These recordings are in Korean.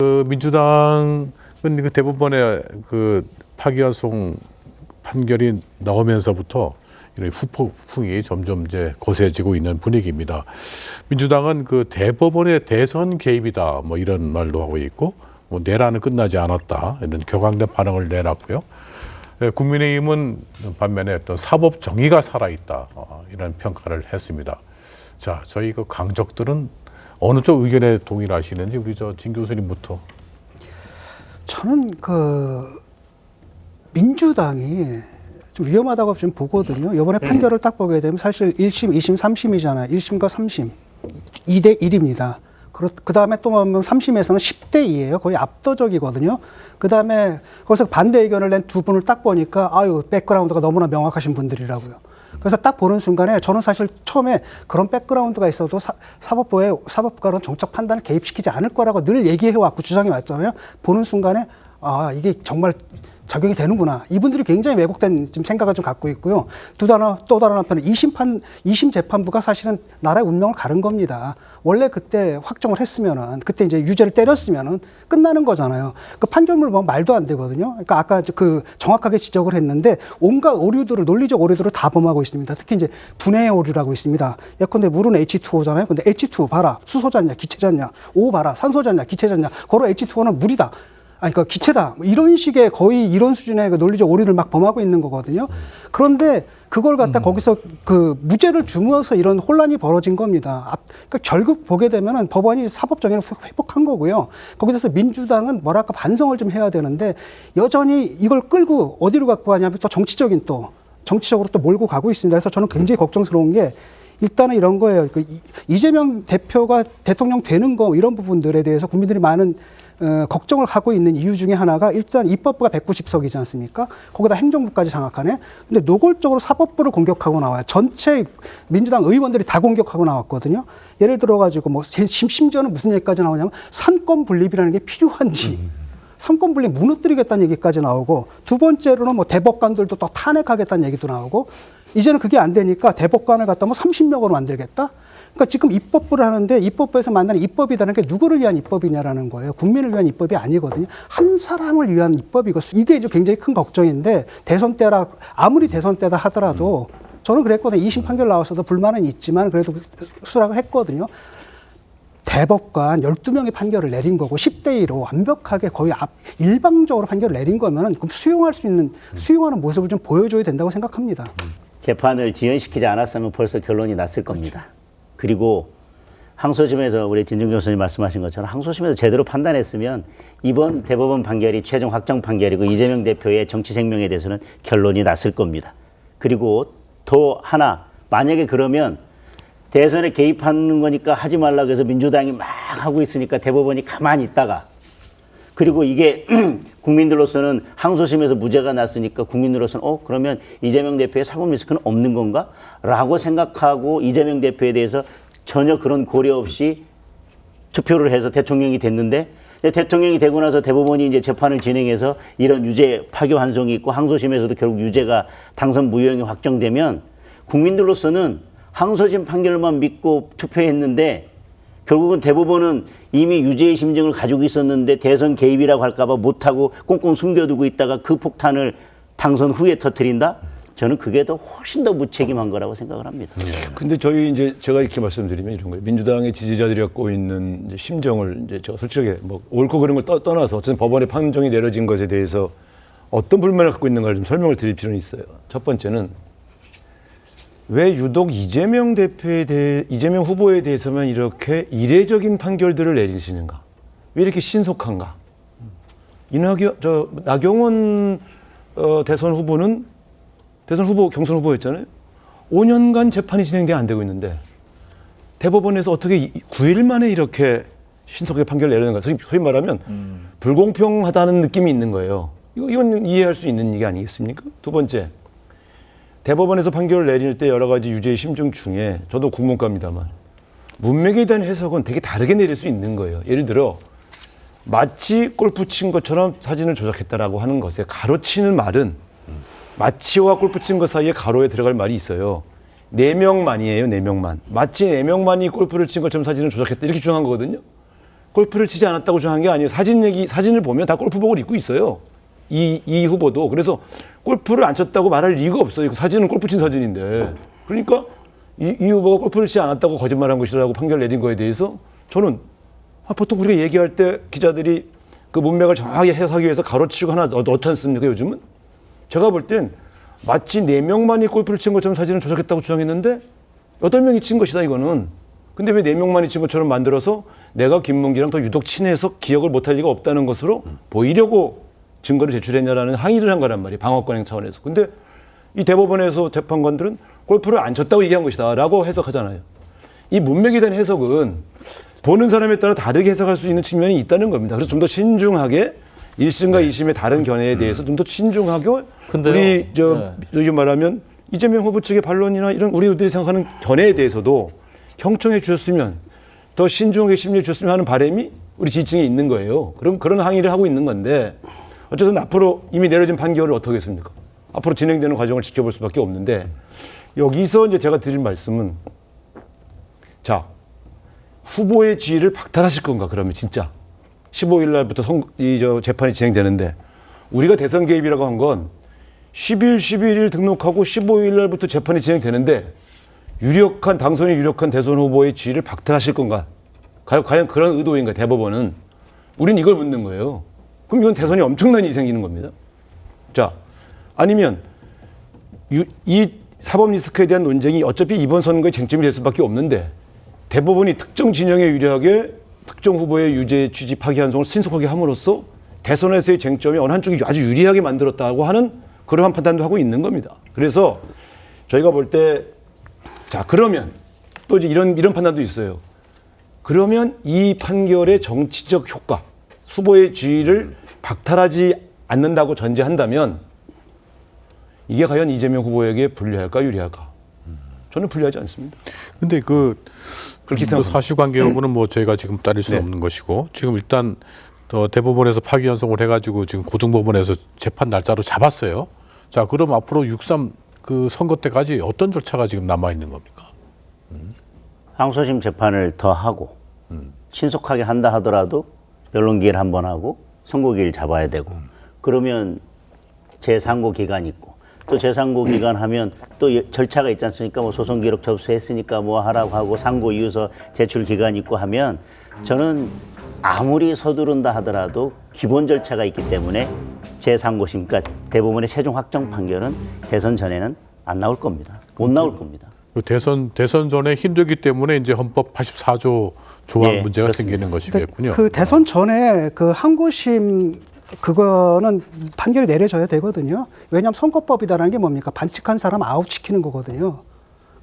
그 민주당은 그 대법원의 그 파기환송 판결이 나오면서부터 이런 후폭풍이 점점 이제 거세지고 있는 분위기입니다. 민주당은 그 대법원의 대선 개입이다 뭐 이런 말도 하고 있고, 뭐 내란은 끝나지 않았다 이런 격앙된 반응을 내놨고요. 국민의힘은 반면에 어떤 사법 정의가 살아있다 이런 평가를 했습니다. 자, 저희 그 강적들은 어느 쪽 의견에 동일하시는지 우리 진 교수님부터. 저는 그 민주당이 좀 위험하다고 좀 보거든요. 이번에 판결을 딱 보게 되면 사실 1심, 2심, 3심이잖아요. 1심과 3심 2대 1입니다. 그 다음에 또 보면 3심에서는 10대 2예요. 거의 압도적이거든요. 그 다음에 거기서 반대 의견을 낸 두 분을 딱 보니까 아유, 백그라운드가 너무나 명확하신 분들이라고요. 그래서 딱 보는 순간에 저는 사실 처음에 그런 백그라운드가 있어도 사법부가 정책 판단을 개입시키지 않을 거라고 늘 얘기해왔고 주장해 왔잖아요. 보는 순간에 아, 이게 정말 적용이 되는구나. 이분들이 굉장히 왜곡된 지금 생각을 좀 갖고 있고요. 또 다른 한편은 2심 재판부가 사실은 나라의 운명을 가른 겁니다. 원래 그때 확정을 했으면은, 그때 이제 유죄를 때렸으면은 끝나는 거잖아요. 그 판결문을 보면 말도 안 되거든요. 그러니까 아까 그 정확하게 지적을 했는데 온갖 오류들을, 논리적 오류들을 다 범하고 있습니다. 특히 이제 분해의 오류라고 있습니다. 예컨대 물은 H2O잖아요. 근데 H2O 봐라. 수소잖냐, 기체잖냐. O 봐라. 산소잖냐, 기체잖냐. 고로 H2O는 물이다. 아니, 그 기체다. 이런 식의 거의 이런 수준의 그 논리적 오류를 막 범하고 있는 거거든요. 그런데 그걸 갖다 거기서 그 무죄를 주면서 이런 혼란이 벌어진 겁니다. 그러니까 결국 보게 되면은 법원이 사법 정의를 회복한 거고요. 거기서 민주당은 뭐랄까 반성을 좀 해야 되는데 여전히 이걸 끌고 어디로 갖고 가냐면 또 정치적으로 또 몰고 가고 있습니다. 그래서 저는 굉장히 걱정스러운 게 일단은 이런 거예요. 그 이재명 대표가 대통령 되는 거 이런 부분들에 대해서 국민들이 많은 걱정을 하고 있는 이유 중에 하나가 일단 입법부가 190석이지 않습니까? 거기다 행정부까지 장악하네. 근데 노골적으로 사법부를 공격하고 나와요. 전체 민주당 의원들이 다 공격하고 나왔거든요. 예를 들어가지고 뭐 심지어는 무슨 얘기까지 나오냐면 삼권 분립이라는 게 필요한지. 삼권 분립 무너뜨리겠다는 얘기까지 나오고, 두 번째로는 뭐 대법관들도 또 탄핵하겠다는 얘기도 나오고, 이제는 그게 안 되니까 대법관을 갖다 뭐 30명으로 만들겠다? 그러니까 지금 입법부를 하는데 입법부에서 만나는 입법이라는 게 누구를 위한 입법이냐라는 거예요. 국민을 위한 입법이 아니거든요. 한 사람을 위한 입법이고, 이게 이제 굉장히 큰 걱정인데, 대선 때라, 아무리 대선 때다 하더라도 저는 그랬거든요. 2심 판결 나와서도 불만은 있지만 그래도 수락을 했거든요. 대법관 12명의 판결을 내린 거고 10대 2로 완벽하게 거의 일방적으로 판결을 내린 거면 그럼 수용하는 모습을 좀 보여줘야 된다고 생각합니다. 재판을 지연시키지 않았으면 벌써 결론이 났을 겁니다. 그리고 항소심에서 우리 진중 교수님 말씀하신 것처럼 항소심에서 제대로 판단했으면 이번 대법원 판결이 최종 확정 판결이고 이재명 대표의 정치 생명에 대해서는 결론이 났을 겁니다. 그리고 더 하나, 만약에 그러면 대선에 개입하는 거니까 하지 말라고 해서 민주당이 막 하고 있으니까 대법원이 가만히 있다가, 그리고 이게 국민들로서는 항소심에서 무죄가 났으니까 국민들로서는 그러면 이재명 대표의 사법 리스크는 없는 건가? 라고 생각하고 이재명 대표에 대해서 전혀 그런 고려 없이 투표를 해서 대통령이 됐는데, 대통령이 되고 나서 대법원이 이제 재판을 진행해서 이런 유죄 파기환송이 있고 항소심에서도 결국 유죄가 당선 무효형이 확정되면 국민들로서는 항소심 판결만 믿고 투표했는데 결국은 대법원은 이미 유죄의 심증을 가지고 있었는데 대선 개입이라고 할까봐 못하고 꽁꽁 숨겨두고 있다가 그 폭탄을 당선 후에 터뜨린다? 저는 그게 더 훨씬 더 무책임한 거라고 생각을 합니다. 근데 저희 이제 제가 이렇게 말씀드리면 이런 거예요. 민주당의 지지자들이 갖고 있는 이제 심정을 이제 제가 솔직하게 뭐 옳고 그른 걸 떠나서 어쨌든 법원의 판정이 내려진 것에 대해서 어떤 불만을 갖고 있는가를 좀 설명을 드릴 필요는 있어요. 첫 번째는 왜 유독 이재명 후보에 대해서만 이렇게 이례적인 판결들을 내리시는가? 왜 이렇게 신속한가? 나경원 경선 후보였잖아요. 5년간 재판이 진행돼 안 되고 있는데 대법원에서 어떻게 9일 만에 이렇게 신속하게 판결을 내리는가? 소위 말하면 불공평하다는 느낌이 있는 거예요. 이건 이해할 수 있는 얘기 아니겠습니까? 두 번째, 대법원에서 판결을 내릴 때 여러 가지 유죄의 심증 중에 저도 국문과입니다만 문맥에 대한 해석은 되게 다르게 내릴 수 있는 거예요. 예를 들어 마치 골프 친 것처럼 사진을 조작했다라고 하는 것에 가로치는 말은 마치와 골프 친 것 사이에 가로에 들어갈 말이 있어요. 4명만이에요. 4명만. 마치 4명만이 골프를 친 것처럼 사진을 조작했다 이렇게 주장한 거거든요. 골프를 치지 않았다고 주장한 게 아니에요. 사진을 보면 다 골프복을 입고 있어요. 이 후보도. 그래서 골프를 안 쳤다고 말할 이유가 없어요. 그 사진은 골프 친 사진인데. 그러니까 이 후보가 골프를 치지 않았다고 거짓말한 것이라고 판결 내린 거에 대해서 저는 보통 우리가 얘기할 때 기자들이 그 문맥을 정확하게 해석하기 위해서 가로치고 하나 넣지 않습니까, 요즘은? 제가 볼 땐 마치 4명만이 골프를 친 것처럼 사진을 조작했다고 주장했는데 8명이 친 것이다, 이거는. 근데 왜 4명만이 친 것처럼 만들어서 내가 김문기랑 더 유독 친해서 기억을 못할 리가 없다는 것으로 보이려고 증거를 제출했냐라는 항의를 한 거란 말이에요. 방어권행 차원에서. 근데 이 대법원에서 재판관들은 골프를 안 쳤다고 얘기한 것이다 라고 해석하잖아요. 이 문맥에 대한 해석은 보는 사람에 따라 다르게 해석할 수 있는 측면이 있다는 겁니다. 그래서 좀 더 신중하게 1심과 2심의 다른 견해에 대해서 좀 더 신중하게 근데요, 여기 말하면 이재명 후보 측의 반론이나 이런 우리들이 생각하는 견해에 대해서도 형청해 주셨으면 더 신중하게 심리해 주셨으면 하는 바람이 우리 지지층에 있는 거예요. 그럼 그런 항의를 하고 있는 건데 어쨌든 앞으로 이미 내려진 판결을 어떻게 하겠습니까? 앞으로 진행되는 과정을 지켜볼 수밖에 없는데 여기서 이제 제가 드릴 말씀은 자, 후보의 지위를 박탈하실 건가 그러면 진짜 15일 날부터 재판이 진행되는데 우리가 대선 개입이라고 한 건 10일, 11일 등록하고 15일 날부터 재판이 진행되는데 당선이 유력한 대선 후보의 지위를 박탈하실 건가? 과연 그런 의도인가 대법원은? 우린 이걸 묻는 거예요. 그럼 이건 대선이 엄청난 일이 생기는 겁니다. 자, 아니면 이 사법 리스크에 대한 논쟁이 어차피 이번 선거의 쟁점이 될 수밖에 없는데 대법원이 특정 진영에 유리하게 특정 후보의 유죄 취지 파기 환송을 신속하게 함으로써 대선에서의 쟁점이 어느 한쪽이 아주 유리하게 만들었다고 하는 그러한 판단도 하고 있는 겁니다. 그래서 저희가 볼 때 자, 그러면 또 이제 이런 판단도 있어요. 그러면 이 판결의 정치적 효과, 후보의 지위를 박탈하지 않는다고 전제한다면 이게 과연 이재명 후보에게 불리할까 유리할까? 저는 불리하지 않습니다. 근데 그렇게 생각합니다. 사실관계 여부는 뭐 저희가 지금 따질 수는 네. 없는 것이고 지금 일단 대법원에서 파기환송을 해가지고 지금 고등법원에서 재판 날짜로 잡았어요. 자, 그럼 앞으로 6.3 그 선거 때까지 어떤 절차가 지금 남아 있는 겁니까? 항소심 재판을 더 하고 신속하게 한다 하더라도 변론기일 한 번 하고 선고기일 잡아야 되고 그러면 재상고 기간 있고 또 재상고 기간 하면 또 절차가 있지 않습니까? 뭐 소송 기록 접수했으니까 뭐 하라고 하고 상고 이유서 제출 기간 있고 하면 저는 아무리 서두른다 하더라도 기본 절차가 있기 때문에 재상고심, 그러니까 대법원의 최종 확정 판결은 대선 전에는 안 나올 겁니다. 못 나올 겁니다. 그 대선 전에 힘들기 때문에 이제 헌법 84조 조항 예, 문제가 그렇습니다. 생기는 것이겠군요. 그 대선 전에 그 항고심 그거는 판결이 내려져야 되거든요. 왜냐하면 선거법이다라는 게 뭡니까? 반칙한 사람 아웃시키는 거거든요.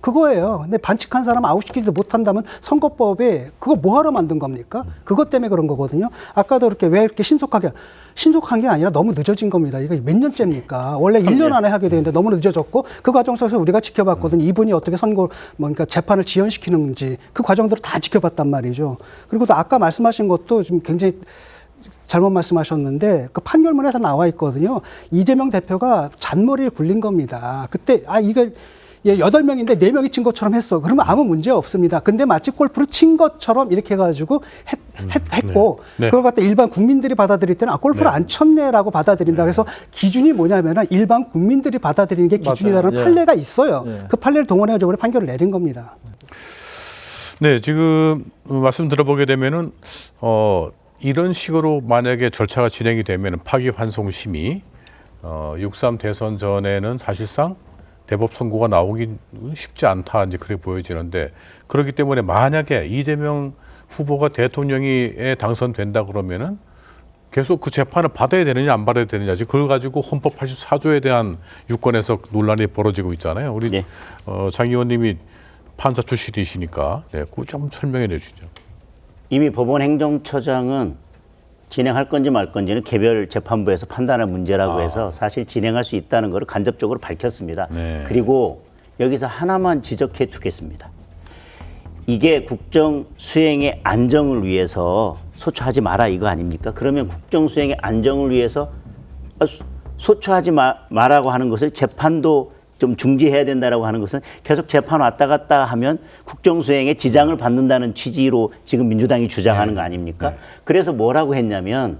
그거예요. 근데 반칙한 사람 아웃시키지도 못한다면 선거법에 그거 뭐하러 만든 겁니까? 그것 때문에 그런 거거든요. 아까도 그렇게 왜 이렇게 신속한 게 아니라 너무 늦어진 겁니다. 이거 몇 년째입니까? 원래 1년 안에 하게 되는데 너무 늦어졌고 그 과정 속에서 우리가 지켜봤거든요. 이분이 어떻게 그러니까 재판을 지연시키는지 그 과정들을 다 지켜봤단 말이죠. 그리고 또 아까 말씀하신 것도 좀 굉장히 잘못 말씀하셨는데 그 판결문에서 나와 있거든요. 이재명 대표가 잔머리를 굴린 겁니다. 그때 이거 8명인데 4명이 친 것처럼 했어. 그러면 아무 문제 없습니다. 근데 마치 골프를 친 것처럼 이렇게 해가지고 했고 네. 그걸 갖다 일반 국민들이 받아들일 때는 골프를 안 쳤네라고 받아들인다. 그래서 기준이 뭐냐면은 일반 국민들이 받아들이는 게 기준이다라는 맞아요. 예. 판례가 있어요. 예. 그 판례를 동원해가지고 판결을 내린 겁니다. 네, 지금 말씀 들어보게 되면은 이런 식으로 만약에 절차가 진행이 되면은 파기환송심이 6.3 대선 전에는 사실상 대법 선고가 나오기 쉽지 않다 이제 그렇게 보여지는데 그렇기 때문에 만약에 이재명 후보가 대통령이 당선된다 그러면은 계속 그 재판을 받아야 되느냐 안 받아야 되느냐 지금 그걸 가지고 헌법 84조에 대한 유권에서 논란이 벌어지고 있잖아요. 우리 네. 장 의원님이 판사 출신이시니까 그거 좀 설명해 주시죠. 이미 법원 행정처장은 진행할 건지 말 건지는 개별 재판부에서 판단할 문제라고 해서 사실 진행할 수 있다는 것을 간접적으로 밝혔습니다. 네. 그리고 여기서 하나만 지적해 두겠습니다. 이게 국정 수행의 안정을 위해서 소추하지 마라 이거 아닙니까? 그러면 국정 수행의 안정을 위해서 소추하지 마라고 하는 것을 재판도 좀 중지해야 된다라고 하는 것은 계속 재판 왔다 갔다 하면 국정수행에 지장을 받는다는 취지로 지금 민주당이 주장하는 거 아닙니까? 그래서 뭐라고 했냐면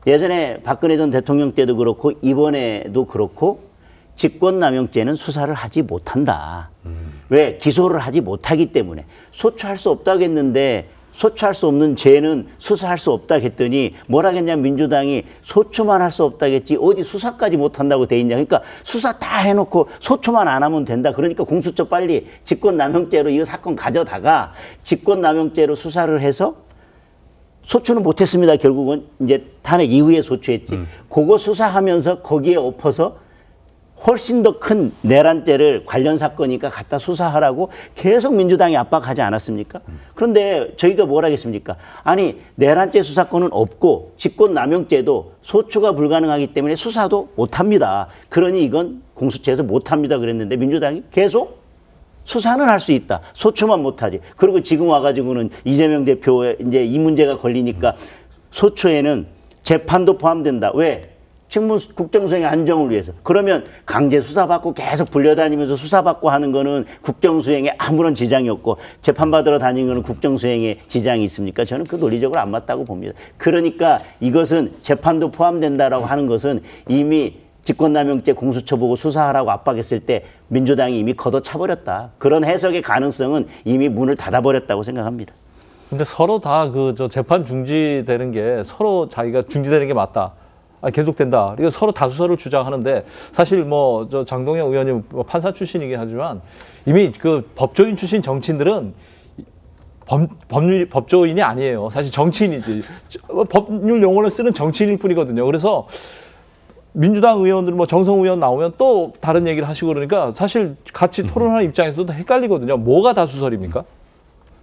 예전에 박근혜 전 대통령 때도 그렇고 이번에도 그렇고 직권남용죄는 수사를 하지 못한다. 왜? 기소를 하지 못하기 때문에. 소추할 수 없다고 했는데 소추할 수 없는 죄는 수사할 수 없다고 했더니 뭐라 했냐면 민주당이 소추만 할 수 없다겠지 어디 수사까지 못한다고 돼 있냐. 그러니까 수사 다 해놓고 소추만 안 하면 된다. 그러니까 공수처 빨리 직권남용죄로 이 사건 가져다가 직권남용죄로 수사를 해서 소추는 못했습니다. 결국은 이제 탄핵 이후에 소추했지. 그거 수사하면서 거기에 엎어서 훨씬 더 큰 내란죄를 관련 사건이니까 갖다 수사하라고 계속 민주당이 압박하지 않았습니까? 그런데 저희가 뭘 하겠습니까? 아니 내란죄 수사권은 없고 직권남용죄도 소추가 불가능하기 때문에 수사도 못합니다. 그러니 이건 공수처에서 못합니다 그랬는데 민주당이 계속 수사는 할 수 있다. 소추만 못하지. 그리고 지금 와가지고는 이재명 대표에 이제 이 문제가 걸리니까 소추에는 재판도 포함된다. 왜? 직무 국정수행의 안정을 위해서. 그러면 강제 수사받고 계속 불려다니면서 수사받고 하는 거는 국정수행에 아무런 지장이 없고 재판받으러 다니는 거는 국정수행에 지장이 있습니까? 저는 그 논리적으로 안 맞다고 봅니다. 그러니까 이것은 재판도 포함된다라고 하는 것은 이미 직권남용죄 공수처 보고 수사하라고 압박했을 때 민주당이 이미 걷어차버렸다. 그런 해석의 가능성은 이미 문을 닫아버렸다고 생각합니다. 근데 서로 다 그 저 재판 중지되는 게 서로 자기가 중지되는 게 맞다. 계속된다. 이거 서로 다수설을 주장하는데 사실 뭐 저 장동영 의원님 뭐 판사 출신이긴 하지만 이미 그 법조인 출신 정치인들은 법조인이 아니에요. 사실 정치인이지. 법률 용어를 쓰는 정치인일 뿐이거든요. 그래서 민주당 의원들 뭐 정성 의원 나오면 또 다른 얘기를 하시고 그러니까 사실 같이 토론하는 입장에서도 헷갈리거든요. 뭐가 다수설입니까?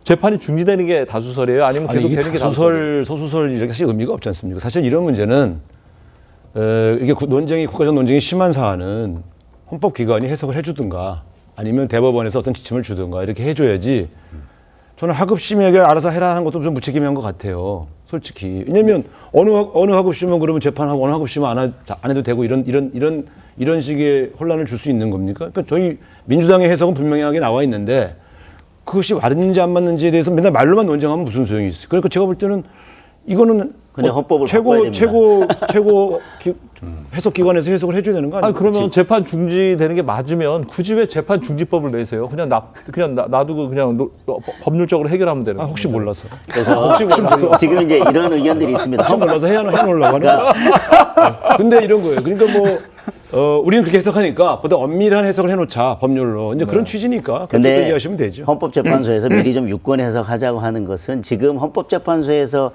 재판이 중지되는 게 다수설이에요? 아니면 계속 이게 되는 게 다수설, 소수설 이렇게 사실 의미가 없지 않습니까? 사실 이런 문제는 이게 논쟁이 국가적 논쟁이 심한 사안은 헌법기관이 해석을 해주든가 아니면 대법원에서 어떤 지침을 주든가 이렇게 해줘야지. 저는 하급심에게 알아서 해라 하는 것도 좀 무책임한 것 같아요. 솔직히. 왜냐면 어느 하급심은 그러면 재판하고 어느 하급심은 안 해도 되고 이런 식의 혼란을 줄 수 있는 겁니까? 그러니까 저희 민주당의 해석은 분명하게 나와 있는데 그것이 맞는지 안 맞는지에 대해서 맨날 말로만 논쟁하면 무슨 소용이 있어요. 그러니까 제가 볼 때는 이거는 근데 헌법을 바꿔야 됩니다. 최고 해석기관에서 해석을 해줘야 되는 거 아니에요? 아니 그러면 재판 중지되는 게 맞으면 굳이 왜 재판 중지법을 내세요? 그냥 놔두고 그냥 법률적으로 해결하면 되는 거예요. 혹시 몰라서. 그래서 지금 이제 이런 의견들이 있습니다. 혹시 몰라서 해놓으려고 하는 거야. 근데 이런 거예요. 그러니까 우리는 그렇게 해석하니까 보다 엄밀한 해석을 해놓자 법률로. 이제 그런 취지니까 그렇게 얘기하시면 되죠. 헌법재판소에서 미리 좀 유권 해석하자고 하는 것은 지금 헌법재판소에서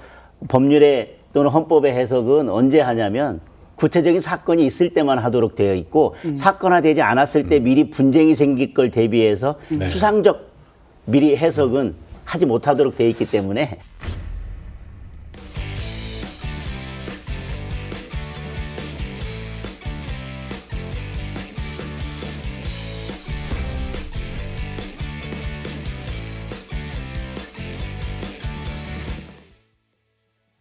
법률에 또는 헌법의 해석은 언제 하냐면 구체적인 사건이 있을 때만 하도록 되어 있고 사건화되지 않았을 때 미리 분쟁이 생길 걸 대비해서 추상적 미리 해석은 하지 못하도록 되어 있기 때문에